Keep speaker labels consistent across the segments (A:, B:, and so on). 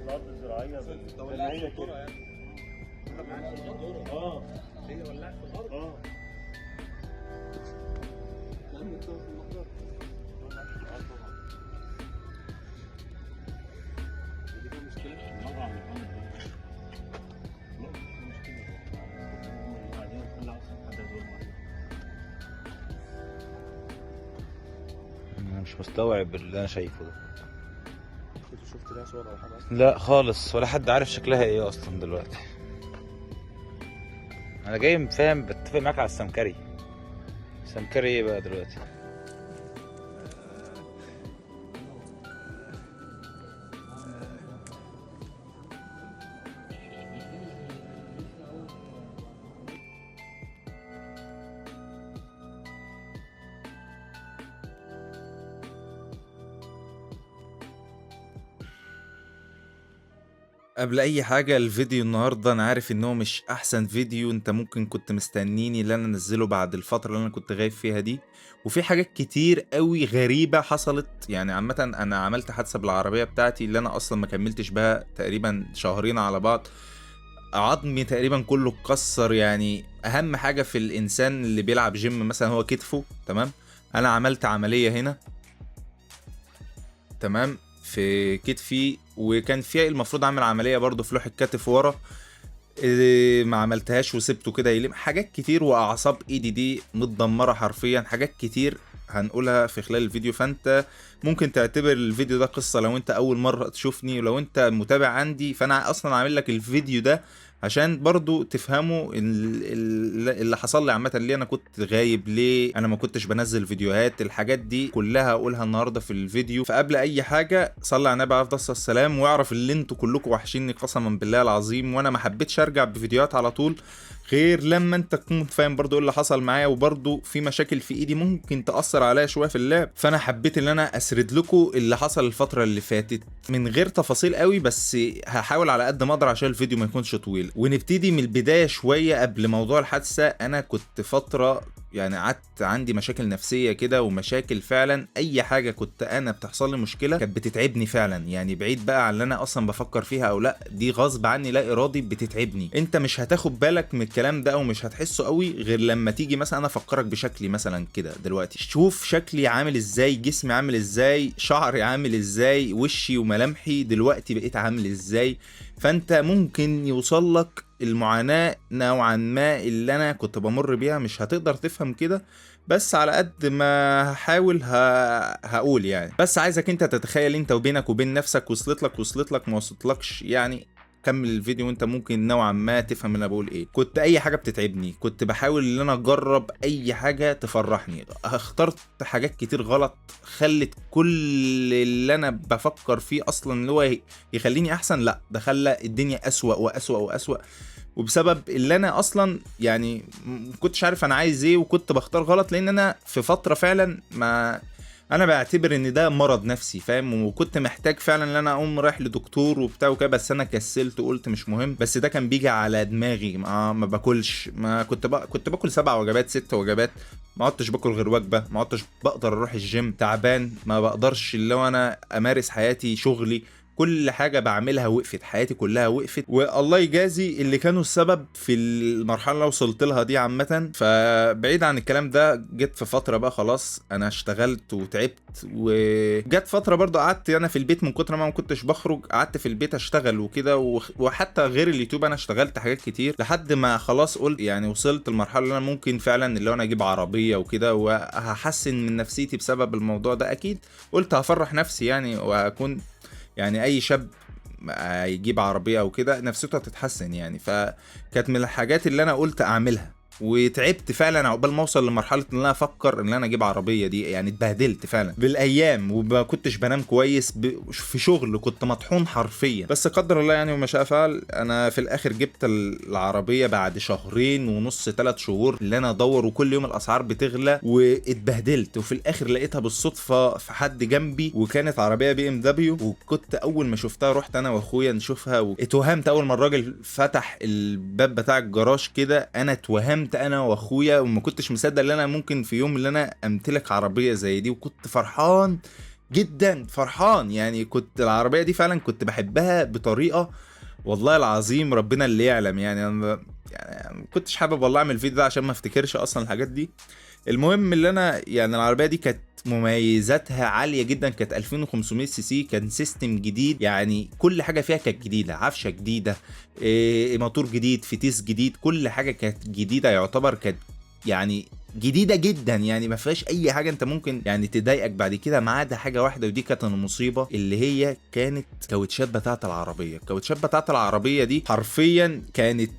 A: الارض الزراعيه
B: انت ولعت في الذره يعني. هي ولعت في الارض. لما انت في المقدار دي فيها مشكله.
A: طبعا لا مش مشكله. بعدين كل اصلا حد يدور
C: انا مش مستوعب اللي انا شايفه ده.
B: كنت شفت لها صور او حاجه اصلا؟
C: لا خالص، ولا حد عارف شكلها ايه اصلا دلوقتي. انا جاي فاهم بتفق معاك على السمكري. السمكري ايه بقى دلوقتي؟ قبل اي حاجة، الفيديو النهاردة انا عارف ان هو مش احسن فيديو انت ممكن كنت مستنيني اللي انا انزله بعد الفترة اللي انا كنت غايب فيها دي، وفي حاجات كتير قوي غريبة حصلت. يعني عامة انا عملت حادثة بالعربية بتاعتي اللي انا اصلا ما كملتش بها تقريبا شهرين على بعض. عظمي تقريبا كله اتكسر. يعني اهم حاجة في الانسان اللي بيلعب جيم مثلا هو كتفه، تمام. انا عملت عملية هنا، تمام، في كتفي، وكان فيها المفروض اعمل عمليه برضو في لوح الكتف ورا. ما عملتهاش وسبته كده يلم. حاجات كتير، واعصاب ايدي دي متدمره حرفيا. حاجات كتير هنقولها في خلال الفيديو، فانت ممكن تعتبر الفيديو ده قصه لو انت اول مره تشوفني، ولو انت متابع عندي فانا اصلا عامل لك الفيديو ده عشان برضو تفهموا اللي حصل لي عامه. ليه انا كنت غايب، ليه انا ما كنتش بنزل فيديوهات، الحاجات دي كلها اقولها النهارده في الفيديو. فقبل اي حاجه صلي على النبي عليه الصلاه والسلام، واعرف اللي انتوا كلكم وحشيني قسما بالله العظيم. وانا ما حبيتش ارجع بفيديوهات على طول غير لما انت تكون فاهم برضو ايه اللي حصل معايا، وبرضو في مشاكل في ايدي ممكن تاثر عليا شويه في اللعب. فانا حبيت ان انا اسرد لكم اللي حصل الفتره اللي فاتت من غير تفاصيل قوي، بس هحاول على قد ما اقدر عشان الفيديو ما يكونش طويل. ونبتدي من البدايه شويه. قبل موضوع الحادثه انا كنت فتره يعني قعدت عندي مشاكل نفسيه كده، ومشاكل فعلا. اي حاجه كنت انا بتحصل لي مشكله كانت بتتعبني فعلا. يعني بعيد بقى عن اللي انا اصلا بفكر فيها او لا، دي غصب عني لا ارادي بتتعبني. انت مش هتاخد بالك من الكلام ده او مش هتحسه قوي غير لما تيجي مثلا انا افكرك بشكلي مثلا كده دلوقتي. شوف شكلي عامل ازاي، جسمي عامل ازاي، شعري عامل ازاي، وشي وملامحي دلوقتي بقيت عامل ازاي. فانت ممكن يوصل لك المعاناة نوعا ما اللي انا كنت بمر بيها. مش هتقدر تفهم كده، بس على قد ما هحاول هقول يعني. بس عايزك انت تتخيل انت وبينك وبين نفسك وصلت لك ما وصلتلكش يعني. كمل الفيديو وانت ممكن نوعا ما تفهم اللي انا بقول ايه. كنت اي حاجه بتتعبني كنت بحاول ان انا اجرب اي حاجه تفرحني. اخترت حاجات كتير غلط خلت كل اللي انا بفكر فيه اصلا اللي هو يخليني احسن، لا ده خلى الدنيا اسوأ واسوأ واسوأ. وبسبب اللي انا اصلا يعني كنتش عارف انا عايز ايه، وكنت بختار غلط. لان انا في فتره فعلا ما انا بعتبر ان ده مرض نفسي، فاهم. وكنت محتاج فعلا ان انا اقوم رايح لدكتور وبتاع وكده، بس انا كسلت وقلت مش مهم. بس ده كان بيجي على دماغي. ما باكلش. ما كنت باكل 7 وجبات 6 وجبات. ما عدتش باكل غير وجبه. ما عدتش بقدر اروح الجيم، تعبان، ما بقدرش اللي هو انا امارس حياتي، شغلي، كل حاجة بعملها وقفت. حياتي كلها وقفت. والله يجازي اللي كانوا السبب في المرحلة اللي وصلت لها دي عامة. فبعيد عن الكلام ده، جيت في فترة بقى خلاص انا اشتغلت وتعبت. وجت فترة برضو قعدت انا في البيت من كتر ما كنتش بخرج. قعدت في البيت اشتغل وكده. وحتى غير اليوتيوب انا اشتغلت حاجات كتير لحد ما خلاص قلت يعني وصلت المرحلة اللي انا ممكن فعلا اللي انا اجيب عربية وكده، وهحسن من نفسيتي بسبب الموضوع ده. اكيد قلت هفرح نفسي يعني، وهكون يعني اي شاب هيجيب عربيه او كده نفسيته هتتحسن يعني. فكانت من الحاجات اللي انا قلت اعملها. وتعبت فعلا عقبال ما اوصل لمرحله ان انا افكر ان انا اجيب عربيه دي. يعني اتبهدلت فعلا بالايام، وما كنتش بنام كويس. في شغل كنت مطحون حرفيا. بس قدر الله يعني وما شاء فعل. انا في الاخر جبت العربيه بعد شهرين ونص 3 شهور اللي انا ادور، وكل يوم الاسعار بتغلى. واتبهدلت. وفي الاخر لقيتها بالصدفه في حد جنبي، وكانت عربيه بي ام دبليو. وكنت اول ما شفتها رحت انا واخويا نشوفها، واتوهمت اول ما الراجل فتح الباب بتاع الجراج كده. انا اتوهمت انا واخويا، وما كنتش مصدق ان انا ممكن في يوم اللي انا امتلك عربيه زي دي. وكنت فرحان جدا فرحان. يعني كنت العربيه دي فعلا كنت بحبها بطريقه والله العظيم ربنا اللي يعلم. يعني انا يعني ما كنتش حابب والله اعمل الفيديو ده عشان ما افتكرش اصلا الحاجات دي. المهم اللي انا يعني العربيه دي كانت مميزاتها عاليه جدا، كانت 2500 سي سي، كان سيستم جديد، يعني كل حاجه فيها كانت جديده، عفشه جديده، موتور جديد، فتيس جديد، كل حاجه كانت جديده يعتبر، كانت يعني جديده جدا، يعني ما فيهاش اي حاجه انت ممكن يعني تضايقك بعد كده، ما عدا حاجه واحده ودي كانت المصيبه، اللي هي كانت الكاوتشات بتاعه العربيه. الكاوتشات بتاعه العربيه دي حرفيا كانت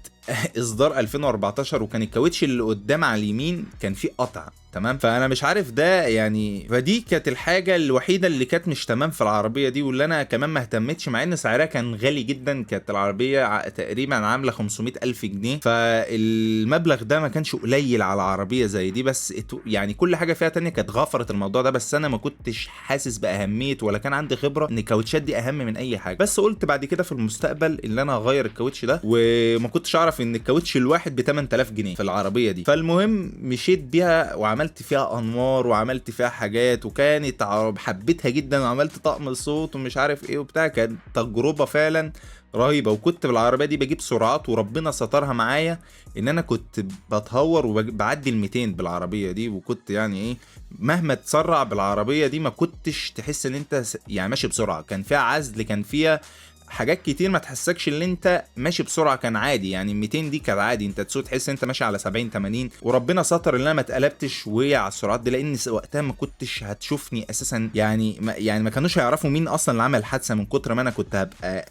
C: اصدار 2014، وكان الكاوتش اللي قدام على اليمين كان فيه قطع، تمام. فانا مش عارف ده يعني، فدي كانت الحاجه الوحيده اللي كانت مش تمام في العربيه دي، واللي انا كمان ما اهتمتش، مع ان سعرها كان غالي جدا. كانت العربيه تقريبا عامله 500 الف جنيه، فالمبلغ ده ما كانش قليل على عربيه زي دي، بس يعني كل حاجه فيها تانية كانت غفرت الموضوع ده، بس انا ما كنتش حاسس باهميه ولا كان عندي خبره ان الكاوتشات دي اهم من اي حاجه. بس قلت بعد كده في المستقبل ان انا هغير الكاوتش ده، وما كنتش اعرف ان الكاوتش الواحد ب 8000 جنيه في العربيه دي. فالمهم مشيت بيها وعملت فيها انوار وعملت فيها حاجات، وكانت حبيتها جدا، وعملت طقم الصوت ومش عارف ايه وبتاع، كانت تجربه فعلا رهيبه. وكنت بالعربيه دي بجيب سرعات، وربنا سترها معايا ان انا كنت بتهور وبعدي ال 200 بالعربيه دي، وكنت يعني ايه مهما تسرع بالعربيه دي ما كنتش تحس ان انت يعني ماشي بسرعه. كان فيها عزل، كان فيها حاجات كتير ما تحسكش ان انت ماشي بسرعه، كان عادي. يعني 200 دي كان عادي، انت تسوق تحس ان انت ماشي على 70 80. وربنا ستر ان انا ما اتقلبتش وهي على السرعات دي، لان وقتها ما كنتش هتشوفني اساسا، يعني ما كانوش هيعرفوا مين اصلا اللي عمل الحادثه من كتر ما انا كنت هبقى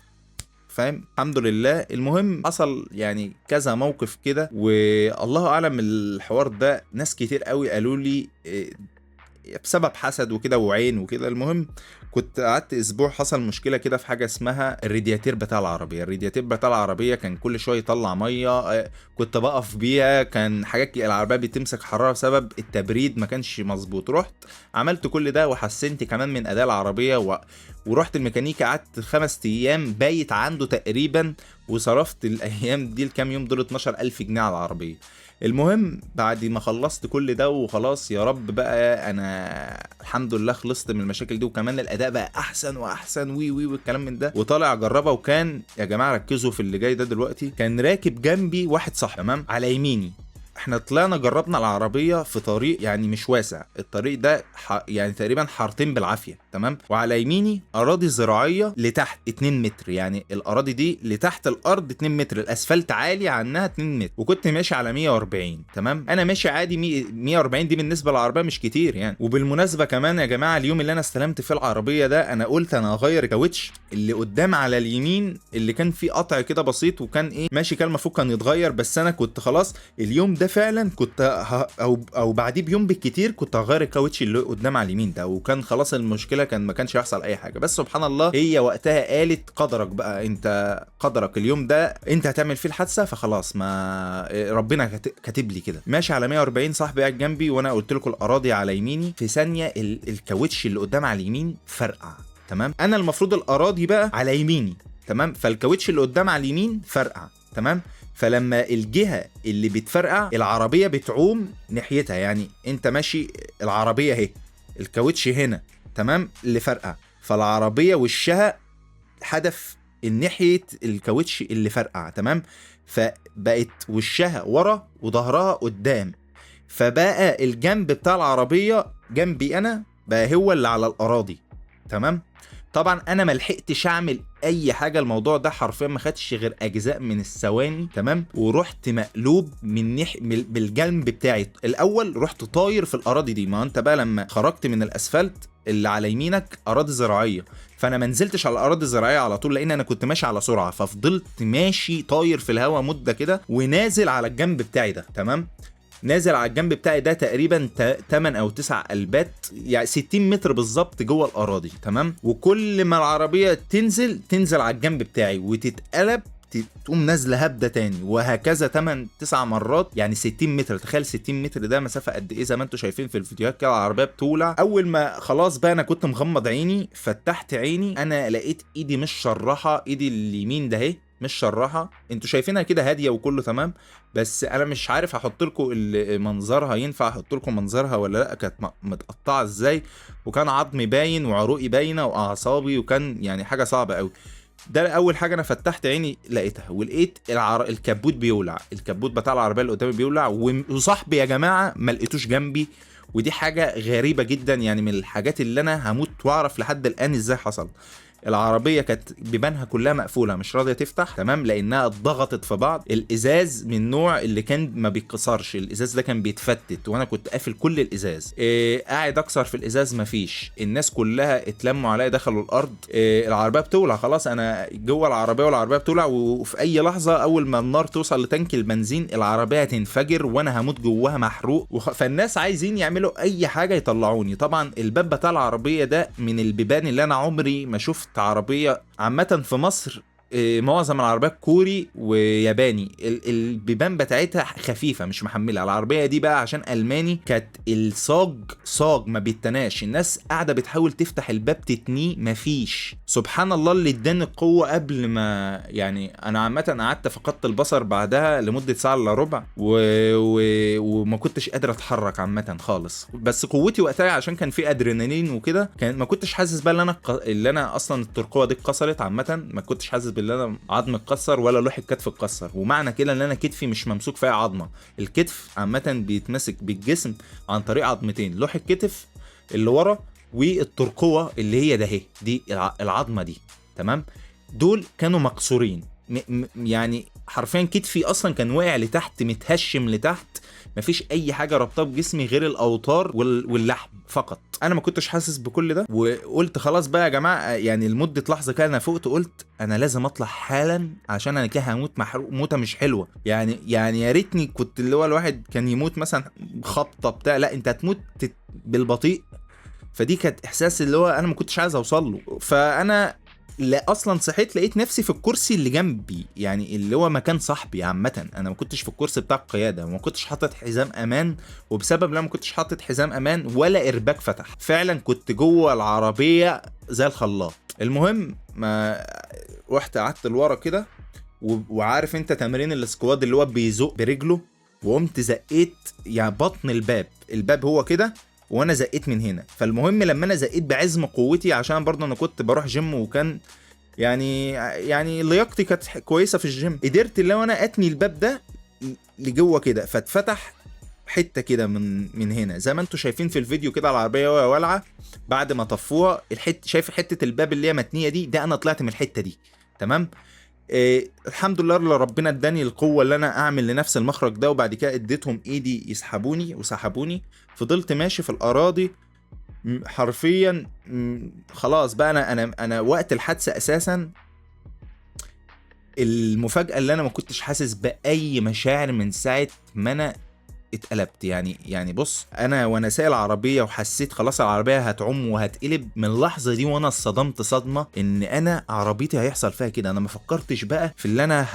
C: فاهم. الحمد لله. المهم حصل يعني كذا موقف كده، والله اعلم الحوار ده ناس كتير قوي قالوا لي بسبب حسد وكده وعين وكده. المهم كنت قعدت اسبوع، حصل مشكله كده في حاجه اسمها الرادياتير بتاع العربيه. الرادياتير بتاع العربيه كان كل شويه يطلع ميه، كنت بقف بيها، كان حاجات العربيه بتمسك حراره بسبب التبريد ما كانش مظبوط. رحت عملت كل ده وحسنت كمان من اداء العربيه ورحت الميكانيكا، قعدت 5 ايام بايت عنده تقريبا، وصرفت الايام دي الكام يوم دول 12000 جنيه على العربيه. المهم بعد ما خلصت كل ده وخلاص يا رب بقى انا الحمد لله خلصت من المشاكل دي، وكمان الاداء بقى احسن واحسن وي والكلام من ده، وطالع اجربها. وكان يا جماعه ركزوا في اللي جاي ده دلوقتي، كان راكب جنبي واحد صاحبي تمام على يميني. احنا طلعنا جربنا العربيه في طريق يعني مش واسع، الطريق ده يعني تقريبا حارتين بالعافيه، تمام. وعلى يميني اراضي زراعيه لتحت 2 متر، يعني الاراضي دي لتحت الارض 2 متر، الاسفلت عالي عنها 2 متر، وكنت ماشي على 140 تمام. انا ماشي عادي 140 دي بالنسبه للعربيه مش كتير يعني. وبالمناسبه كمان يا جماعه اليوم اللي انا استلمت فيه العربيه ده انا قلت انا هغير الكاوتش اللي قدام على اليمين اللي كان فيه قطع كده بسيط، وكان ايه ماشي كان المفروض كان يتغير، بس انا كنت خلاص اليوم ده فعلا كنت او بعديه بيوم بالكتير كنت هغير الكاوتش اللي قدام على اليمين ده، وكان خلاص المشكله كان ما كانش هيحصل اي حاجه. بس سبحان الله هي وقتها قالت قدرك بقى، انت قدرك اليوم ده انت هتعمل فيه الحادثه، فخلاص ما ربنا كاتب لي كده. ماشي على 140، صاحبي قاعد جنبي وانا قلت لكم الاراضي على يميني، في ثانيه الكاوتش اللي قدام على اليمين فرقع، تمام. انا المفروض الاراضي بقى على يميني، تمام، فالكاوتش اللي قدام على اليمين فرقع، تمام. فلما الجهه اللي بتفرقع العربيه بتعوم ناحيتها، يعني انت ماشي العربيه اهي الكاوتش هنا تمام اللي فرقع، فالعربيه وشها حدف ناحيه الكاوتش اللي فرقع، تمام. فبقت وشها ورا وظهرها قدام، فبقى الجنب بتاع العربيه جنبي انا بقى هو اللي على الاراضي، تمام. طبعا انا ما لحقتش اعمل اي حاجه، الموضوع ده حرفيا ما خدش غير اجزاء من الثواني، تمام. ورحت مقلوب بالجنب بتاعي الاول، رحت طاير في الاراضي دي. ما انت بقى لما خرجت من الاسفلت اللي على يمينك اراضي زراعيه، فانا ما نزلتش على الاراضي الزراعيه على طول لان انا كنت ماشي على سرعه، ففضلت ماشي طاير في الهواء مده كده ونازل على الجنب بتاعي ده، تمام. نازل على الجنب بتاعي ده تقريبا 8 أو 9 قلبات، يعني 60 متر بالظبط جوه الاراضي، تمام. وكل ما العربيه تنزل على الجنب بتاعي وتتقلب تقوم نازله هبده تاني، وهكذا 8 9 مرات، يعني 60 متر. تخيل 60 متر ده مسافه قد ايه، زي ما انتم شايفين في الفيديوهات كده العربيه بتولع. اول ما خلاص بقى انا كنت مغمض عيني، فتحت عيني انا لقيت ايدي مش شرحه، ايدي اليمين ده اهي مش شراحه، انتوا شايفينها كده هاديه وكله تمام، بس انا مش عارف احط لكم منظرها، ينفع احط لكم منظرها ولا لا، كانت متقطعه ازاي، وكان عظمي باين وعروقي باينه واعصابي، وكان يعني حاجه صعبه قوي. ده اول حاجه انا فتحت عيني لقيتها، ولقيت الكبوت بيولع، الكبوت بتاع العربيه اللي قدامي بيولع، وصاحبي يا جماعه ما لقيتوش جنبي، ودي حاجه غريبه جدا، يعني من الحاجات اللي انا هموت واعرف لحد الان ازاي حصل. العربيه كانت بيبانها كلها مقفوله مش راضيه تفتح تمام، لانها اتضغطت في بعض. الازاز من النوع اللي كان ما بيتكسرش، الازاز ده كان بيتفتت، وانا كنت قافل كل الازاز. قاعد اكسر في الازاز مفيش، الناس كلها اتلموا عليا دخلوا الارض. العربيه بتولع خلاص، انا جوه العربيه والعربيه بتولع، وفي اي لحظه اول ما النار توصل لتانك البنزين العربيه هتنفجر وانا هموت جواها محروق. فالناس عايزين يعملوا اي حاجه يطلعوني. طبعا الباب بتاع العربيه ده من البيبان اللي انا عمري ما شفت عربيه عامه في مصر. معظم العربيات كوري وياباني، البيبان بتاعتها خفيفه مش محمله. العربيه دي بقى عشان الماني، كانت صاج ما بيتناش، الناس قاعده بتحاول تفتح الباب تتنيه مفيش. سبحان الله اللي اداني القوه قبل ما يعني انا عامه قعدت فقدت البصر بعدها لمده ساعه الا ربع وما كنتش قادر اتحرك عامه خالص. بس قوتي وقتها عشان كان في ادرينالين وكده، ما كنتش حاسس بقى اللي انا اصلا الترقوه دي اتكسرت عامه، ما كنتش حاسس باللي انا عظم اتكسر ولا لوح الكتف اتكسر. ومعنى كده ان انا كتفي مش ممسوك فيها عظمه. الكتف عامه بيتمسك بالجسم عن طريق عظمتين، لوح الكتف اللي ورا والترقوه اللي هي ده اهي، دي العظمه دي تمام. دول كانوا مكسورين، يعني حرفيا كتفي اصلا كان واقع لتحت متهشم لتحت، مفيش اي حاجه رابطه بجسمي غير الاوتار واللحم فقط. انا ما كنتش حاسس بكل ده، وقلت خلاص بقى يا جماعه، يعني لمده لحظه كده انا فقت، قلت انا لازم اطلع حالا عشان انا كده هموت محروق موته مش حلوه. يعني يا ريتني كنت اللي هو الواحد كان يموت مثلا خبطه بتاع، لا انت هتموت بالبطيء. فدي كانت احساس اللي هو انا ما كنتش عايز اوصل له. فانا لا اصلا صحيت لقيت نفسي في الكرسي اللي جنبي، يعني اللي هو مكان صاحبي عامه. انا ما كنتش في الكرسي بتاع القياده، وما كنتش حاطط حزام امان، وبسبب لما ما كنتش حاطط حزام امان ولا ايرباك فتح، فعلا كنت جوه العربيه زي الخلاط. المهم ما رحت قعدت لورا كده، وعارف انت تمرين الاسكواد اللي هو بيزق برجله، وقمت زقيت يعني بطن الباب هو كده، وانا زقيت من هنا. فالمهم لما انا زقيت بعزم قوتي، عشان برضه انا كنت بروح جيم، وكان يعني لياقتي كانت كويسه في الجيم، قدرت اللي انا اتني الباب ده لجوه كده، فاتفتح حته كده من هنا زي ما انتم شايفين في الفيديو كده. العربيه وهي والعه بعد ما طفوها شايف حته الباب اللي هي متنيه دي، ده انا طلعت من الحته دي تمام. الحمد لله اللي ربنا اداني القوه اللي انا اعمل لنفس المخرج ده، وبعد كده اديتهم ايدي يسحبوني وسحبوني. فضلت ماشي في الاراضي حرفيا. خلاص بقى انا وقت الحادثه اساسا المفاجاه اللي انا ما كنتش حاسس باي مشاعر من ساعه ما انا اتقلبت. يعني بص، انا وانا سايق العربيه وحسيت خلاص العربيه هتعم وهتقلب، من اللحظه دي وانا اتصدمت صدمه ان انا عربيتي هيحصل فيها كده. انا ما فكرتش بقى في اللي انا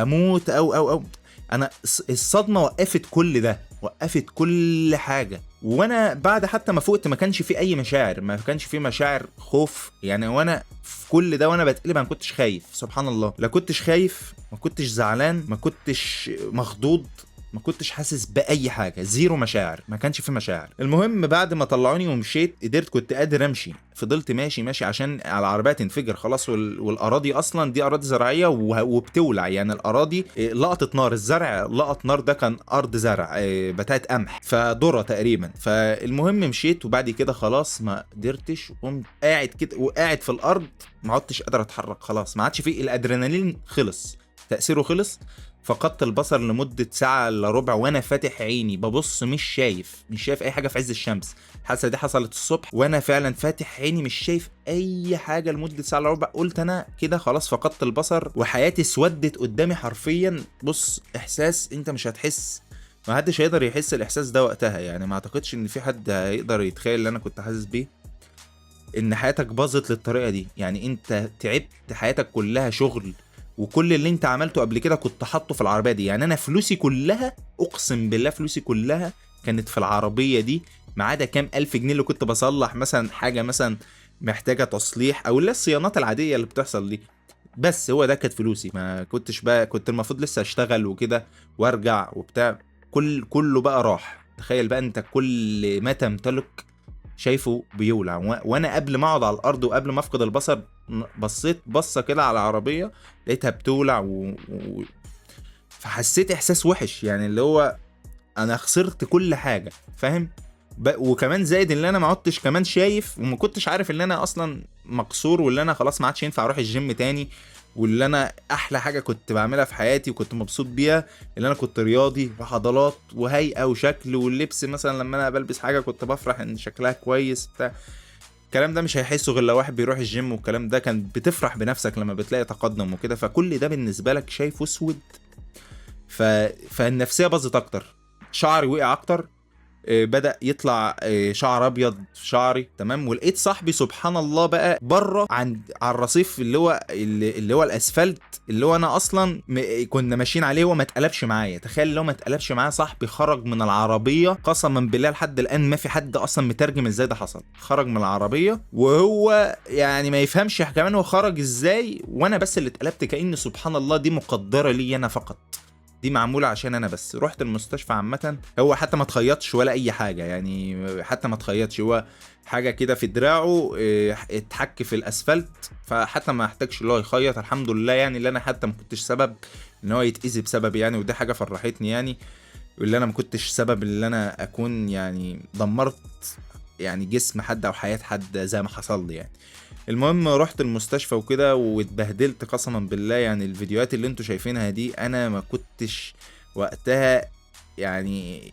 C: هموت او انا الصدمه وقفت كل ده، وقفت كل حاجه. وانا بعد حتى ما فقت ما كانش في اي مشاعر، ما كانش في مشاعر خوف يعني. وانا في كل ده وانا بتقلب انا كنتش خايف، سبحان الله، لا كنتش خايف، ما كنتش زعلان، ما كنتش مخضوض، ما كنتش حاسس باي حاجه، زيرو مشاعر، ما كانش في مشاعر. المهم بعد ما طلعوني ومشيت كنت قادر امشي. فضلت ماشي عشان العربيه تنفجر خلاص، والاراضي اصلا دي اراضي زراعيه وبتولع، يعني الاراضي لقطت نار، الزرع لقط نار، ده كان ارض زرع بتاعت قمح فذره تقريبا. فالمهم مشيت، وبعد كده خلاص ما قدرتش، قمت قاعد كده وقاعد في الارض، ما عدتش قادر اتحرك خلاص، ما عادش فيه الادرينالين، خلص تاثيره خلص. فقدت البصر لمدة ساعة الا ربع، وانا فاتح عيني ببص مش شايف اي حاجة في عز الشمس. الحادثة دي حصلت الصبح وانا فعلا فاتح عيني مش شايف اي حاجة لمدة ساعة الا ربع. قلت انا كده خلاص فقدت البصر وحياتي اسودت قدامي حرفيا. بص احساس انت مش هتحس، ما حدش هيقدر يحس الاحساس ده وقتها، يعني ما اعتقدش ان في حد هيقدر يتخيل اللي انا كنت حاسس بيه، ان حياتك باظت للطريقة دي. يعني انت تعبت حياتك كلها شغل، وكل اللي انت عملته قبل كده كنت حاطه في العربيه دي. يعني انا فلوسي كلها، اقسم بالله فلوسي كلها كانت في العربيه دي، ما عدا كام الف جنيه اللي كنت بصلح مثلا حاجه مثلا محتاجه تصليح، او لا الصيانات العاديه اللي بتحصل دي. بس هو ده كانت فلوسي، ما كنتش بقى كنت المفروض لسه اشتغل وكده وارجع وبتاع، كله بقى راح. تخيل بقى انت كل ما تمتلك شايفه بيولع، وانا قبل ما اقعد على الارض وقبل ما افقد البصر بصيت بصه كده على العربيه لقيتها بتولع فحسيت احساس وحش، يعني اللي هو انا خسرت كل حاجه، فاهم؟ وكمان زائد ان انا ما عدتش كمان شايف، وما كنتش عارف ان انا اصلا مكسور، واللي انا خلاص ما عادش ينفع اروح الجيم تاني، واللي انا احلى حاجه كنت بعملها في حياتي وكنت مبسوط بيها اللي انا كنت رياضي وعضلات وهيئه وشكل، واللبس مثلا لما انا بلبس حاجه كنت بفرح ان شكلها كويس بتاع. الكلام ده مش هيحسه غير لو واحد بيروح الجيم، والكلام ده كان بتفرح بنفسك لما بتلاقي تقدم وكده، فكل ده بالنسبه لك شايفه اسود. فالنفسيه باظت اكتر، شعري وقع اكتر، بدأ يطلع شعر ابيض في شعري، تمام. ولقيت صاحبي سبحان الله بقى بره على الرصيف اللي هو الاسفلت، اللي هو انا اصلا كنا ماشيين عليه وما اتقلبش معايا. تخيل لو ما اتقلبش معايا، صاحبي خرج من العربيه قسما بالله لحد الان ما في حد اصلا مترجم ازاي ده حصل. خرج من العربيه وهو يعني ما يفهمش كمان هو خرج ازاي، وانا بس اللي اتقلبت، كأن سبحان الله دي مقدره لي انا فقط، دي معموله عشان انا بس. رحت المستشفى عامه، هو حتى ما تخيطش ولا اي حاجه، يعني حتى ما تخيطش، هو حاجه كده في دراعه اتحك في الاسفلت، فحتى ما احتاجش اللي هو يخيط الحمد لله، يعني اللي انا حتى ما كنتش سبب ان هو يتاذي بسببي يعني، ودي حاجه فرحتني يعني، واللي انا ما كنتش سبب اللي انا اكون يعني دمرت يعني جسم حد او حياه حد زي ما حصل لي يعني. المهم رحت المستشفى وكده واتبهدلت قسما بالله، يعني الفيديوهات اللي انتوا شايفينها دي انا ما كنتش وقتها يعني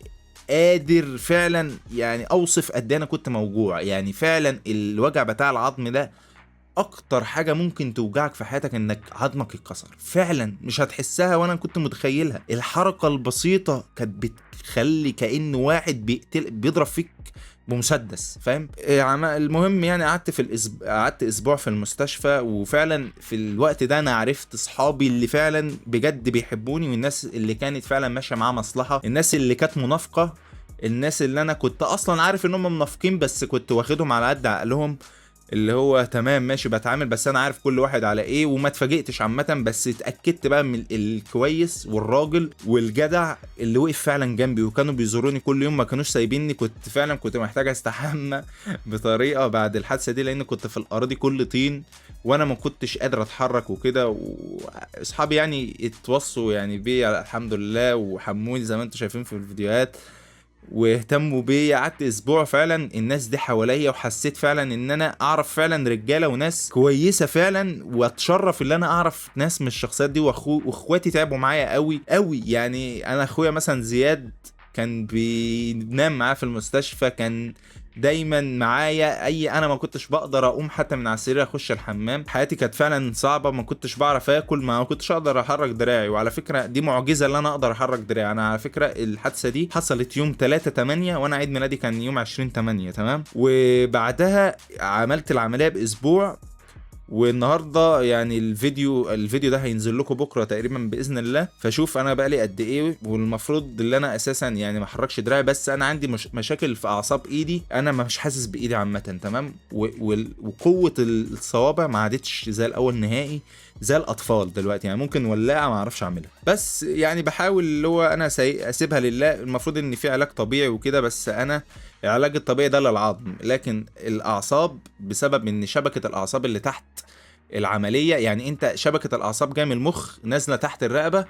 C: قادر فعلا يعني اوصف قد ايه انا كنت موجوع. يعني فعلا الوجع بتاع العظم ده اكتر حاجه ممكن توجعك في حياتك، انك عظمك يتكسر فعلا، مش هتحسها وانا كنت متخيلها. الحركه البسيطه كانت بتخلي كأن واحد بيضرب فيك بمسدس، فاهم؟ المهم يعني قعدت اسبوع في المستشفى، وفعلا في الوقت ده انا عرفت اصحابي اللي فعلا بجد بيحبوني، والناس اللي كانت فعلا ماشيه معاها مصلحه، الناس اللي كانت منافقه، الناس اللي انا كنت اصلا عارف ان هم منافقين بس كنت واخدهم على قد عقلهم، اللي هو تمام ماشي بتعامل بس انا عارف كل واحد على ايه، وما اتفاجئتش عامه، بس اتاكدت بقى من الكويس والراجل والجدع اللي وقف فعلا جنبي، وكانوا بيزوروني كل يوم، ما كانوش سايبيني. كنت فعلا كنت محتاج استحمى بطريقه بعد الحادثه دي، لان كنت في الارض كل طين وانا ما كنتش قادر اتحرك وكده. واصحابي يعني اتوصوا يعني بيا الحمد لله، وحموني زي ما انتم شايفين في الفيديوهات، واهتموا بيا. قعدت اسبوع فعلا الناس دي حواليا، وحسيت فعلا ان انا اعرف فعلا رجاله وناس كويسه فعلا، واتشرف ان انا اعرف ناس من الشخصيات دي. واخواتي تعبوا معايا قوي قوي، يعني انا اخويا مثلا زياد كان بينام معاه في المستشفى، كان دايما معايا، انا ما كنتش بقدر اقوم حتى من على السرير اخش الحمام، حياتي كانت فعلا صعبه، ما كنتش بعرف اكل، ما كنتش اقدر احرك دراعي. وعلى فكره دي معجزه ان انا اقدر احرك دراعي. انا على فكره الحادثه دي حصلت يوم 3/8 وانا عيد ميلادي كان يوم 20/8، تمام. وبعدها عملت العمليه باسبوع، والنهارده يعني الفيديو ده هينزل لكم بكره تقريبا باذن الله. فشوف انا بقى لي قد ايه، والمفروض ان انا اساسا يعني ما احركش دراعي، بس انا عندي مشاكل في اعصاب ايدي، انا مش حاسس بايدي عامه، تمام. وقوه الصوابع ما عادتش زي الاول نهائي، زي الاطفال دلوقتي، يعني ممكن ولاعه ما اعرفش اعملها، بس يعني بحاول اللي هو انا اسيبها لله. المفروض ان في علاج طبيعي وكده، بس انا العلاج الطبيعي ده للعظم، لكن الاعصاب بسبب ان شبكه الاعصاب اللي تحت العمليه، يعني انت شبكه الاعصاب جايه من المخ نازله تحت الرقبه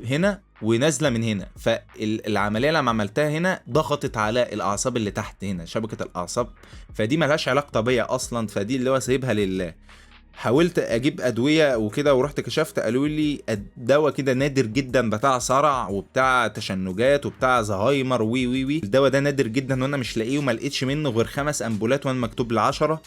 C: هنا ونازله من هنا، فالعمليه لما عملتها هنا ضغطت على الاعصاب اللي تحت هنا شبكه الاعصاب، فدي ملهاش علاج طبيعي اصلا، فدي اللي هو سايبها لله. حاولت اجيب ادويه وكده، ورحت كشفت قالوا لي دواء كده نادر جدا بتاع صرع وبتاع تشنجات وبتاع زهايمر وي وي وي، الدواء ده نادر جدا وانا مش لاقيه، وما لقيتش منه غير 5 امبولات وانا مكتوب لي 10،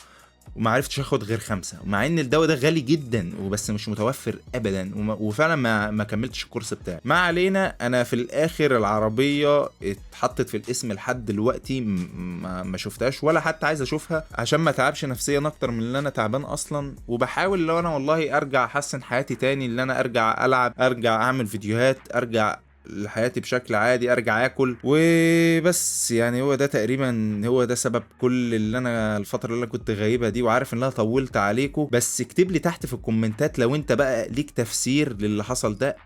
C: وما عرفتش اخد غير 5، مع ان الدواء ده غالي جدا وبس مش متوفر ابدا، وفعلا ما كملتش الكورس بتاعي. ما علينا، انا في الاخر العربيه اتحطت في الاسم لحد دلوقتي ما شفتهاش ولا حتى عايز اشوفها، عشان ما تعبش نفسيا اكتر من اللي انا تعبان اصلا. وبحاول لو انا والله ارجع احسن حياتي تاني، اللي انا ارجع العب، ارجع اعمل فيديوهات، ارجع لحياتي بشكل عادي، ارجع اكل وبس. يعني هو ده تقريبا هو ده سبب كل اللي انا الفتره اللي انا كنت غايبه دي، وعارف ان انا طولت عليكم. بس اكتب لي تحت في الكومنتات لو انت بقى ليك تفسير للي حصل ده.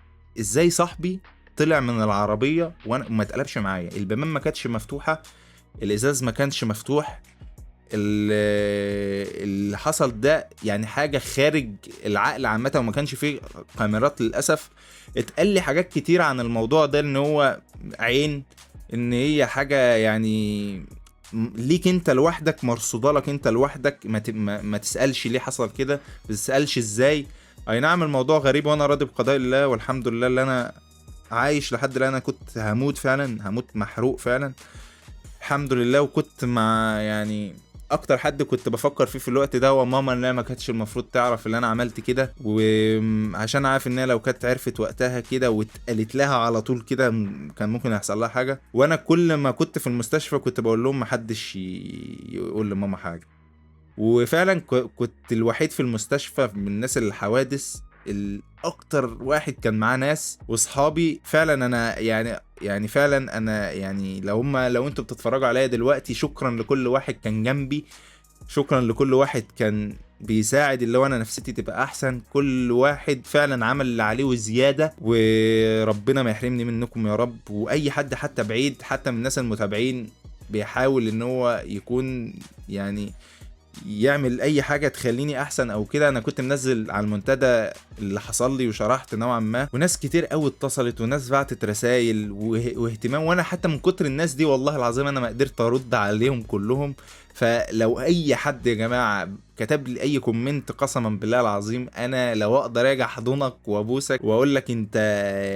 C: ازاي صاحبي طلع من العربيه وانا ما اتقلبش معايا؟ البيبان ما كانتش مفتوحه، الازاز ما كانش مفتوح، اللي حصل ده يعني حاجه خارج العقل عامه، وما كانش فيه كاميرات للاسف. اتقال لي حاجات كتير عن الموضوع ده، ان هو عين، ان هي حاجه يعني ليك انت لوحدك، مرصوده لك انت لوحدك، ما تسالش ليه حصل كده، ما تسالش ازاي. اي نعم الموضوع غريب، وانا راضي بقضاء الله والحمد لله اللي انا عايش لحد الان. انا كنت هموت فعلا، هموت محروق فعلا الحمد لله. وكنت مع يعني اكتر حد كنت بفكر فيه في الوقت ده هو ماما، انها ما كانتش المفروض تعرف ان انا عملت كده، وعشان عارف انها لو كانت عرفت وقتها كده واتقالت لها على طول كده كان ممكن يحصل لها حاجه. وانا كل ما كنت في المستشفى كنت بقول لهم محدش يقول لماما حاجه. وفعلا كنت الوحيد في المستشفى من الناس الحوادث، الاكتر واحد كان معاه ناس واصحابي. فعلا انا يعني فعلا انا يعني لو انتوا بتتفرجوا عليا دلوقتي، شكرا لكل واحد كان جنبي، شكرا لكل واحد كان بيساعد اللي هو انا نفسيتي تبقى احسن. كل واحد فعلا عمل اللي عليه وزياده، وربنا ما يحرمني منكم يا رب. واي حد حتى بعيد، حتى من الناس المتابعين، بيحاول ان هو يكون يعني يعمل اي حاجه تخليني احسن او كده. انا كنت منزل على المنتدى اللي حصل لي وشرحت نوعا ما، وناس كتير قوي اتصلت، وناس بعتت رسائل واهتمام، وانا حتى من كتر الناس دي والله العظيم انا ما قدرت ارد عليهم كلهم. فلو اي حد يا جماعه كتب لي اي كومنت، قسما بالله العظيم انا لو اقدر اجي احضنك وابوسك واقول لك انت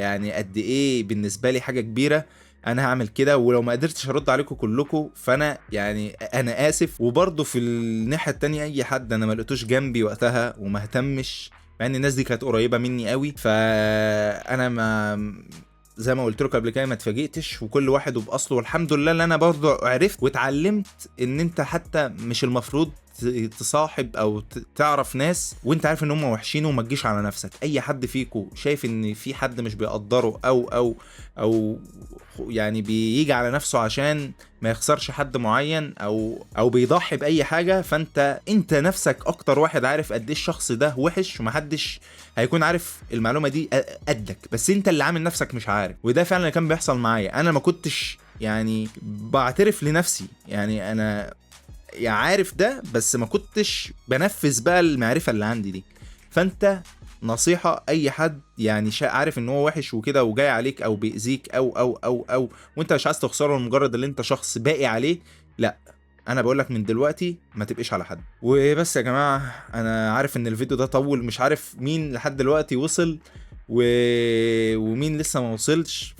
C: يعني قد ايه بالنسبه لي حاجه كبيره، انا هعمل كده. ولو ما قدرتش ارد عليكم كلكم فانا يعني انا اسف. وبرضه في الناحيه التانية اي حد انا ما لقيتوش جنبي وقتها وما اهتمش، مع ان الناس دي كانت قريبه مني قوي، فانا ما زي ما قلت لكم قبل كده ما اتفاجئتش، وكل واحد وباصله. والحمد لله ان انا برضه عرفت واتعلمت ان انت حتى مش المفروض تصاحب او تعرف ناس وانت عارف ان هم وحشين، وما تجيش على نفسك. اي حد فيكم شايف ان في حد مش بيقدره او يعني بيجي على نفسه عشان ما يخسرش حد معين او بيضحي باي حاجه، فانت نفسك اكتر واحد عارف قد ايه الشخص ده وحش، ومحدش هيكون عارف المعلومه دي قدك، بس انت اللي عامل نفسك مش عارف. وده فعلا اللي كان بيحصل معايا. انا ما كنتش يعني بعترف لنفسي، يعني انا يعني عارف ده، بس ما كنتش بنفذ بقى المعرفة اللي عندي دي. فانت نصيحة اي حد يعني عارف ان هو وحش وكده وجاي عليك او بيأذيك او وانت مش عايز تخسره لمجرد اللي انت شخص باقي عليه، لا انا بقولك من دلوقتي ما تبقيش على حد. وبس يا جماعة، انا عارف ان الفيديو ده طول، مش عارف مين لحد دلوقتي وصل ومين لسه ما وصلش،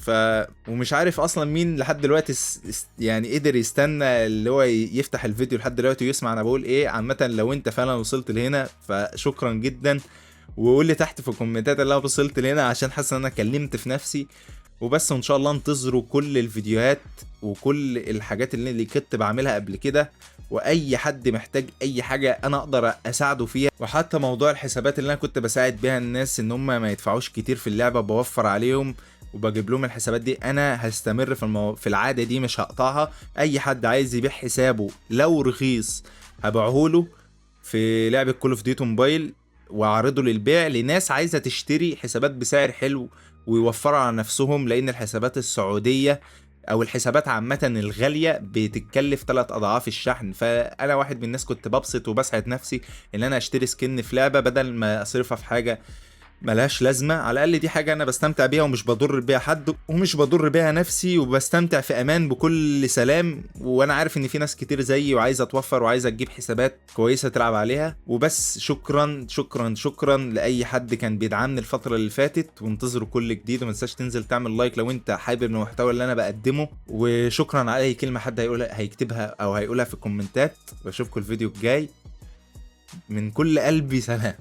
C: ومش عارف اصلا مين لحد دلوقتي يعني قدر يستنى اللي هو يفتح الفيديو لحد دلوقتي ويسمع انا بقول ايه. عامه لو انت فعلا وصلت لهنا فشكرا جدا، وقول لي تحت في الكومنتات اللي انا وصلت لهنا، عشان حاسس ان انا كلمت في نفسي وبس. وان شاء الله انتظروا كل الفيديوهات وكل الحاجات اللي كنت بعملها قبل كده، واي حد محتاج اي حاجه انا اقدر اساعده فيها. وحتى موضوع الحسابات اللي انا كنت بساعد بيها الناس ان هم ما يدفعوش كتير في اللعبه، بوفر عليهم وبجيب لهم الحسابات دي. انا هستمر في العاده دي، مش هقطعها. اي حد عايز يبيع حسابه لو رخيص هبيعه له في لعبه كول اوف ديوتي موبايل، واعرضه للبيع لناس عايزه تشتري حسابات بسعر حلو ويوفروا على نفسهم، لان الحسابات السعوديه او الحسابات عامه الغاليه بتتكلف 3 اضعاف الشحن. فانا واحد من الناس كنت ببسط وبسعد نفسي ان انا اشتري سكن في لعبه بدل ما اصرفها في حاجه ملهاش لازمه. على الاقل دي حاجه انا بستمتع بيها ومش بضر بيها حد ومش بضر بيها نفسي، وبستمتع في امان بكل سلام. وانا عارف ان في ناس كتير زيي وعايزه توفر وعايزه تجيب حسابات كويسه تلعب عليها. وبس شكرا شكرا شكرا لاي حد كان بيدعمني الفتره اللي فاتت، وانتظروا كل جديد. وما تنساش تنزل تعمل لايك لو انت حابب المحتوى اللي انا بقدمه. وشكرا على اي كلمه حد هيكتبها او هيقولها في الكومنتات. واشوفكم الفيديو الجاي. من كل قلبي سلام.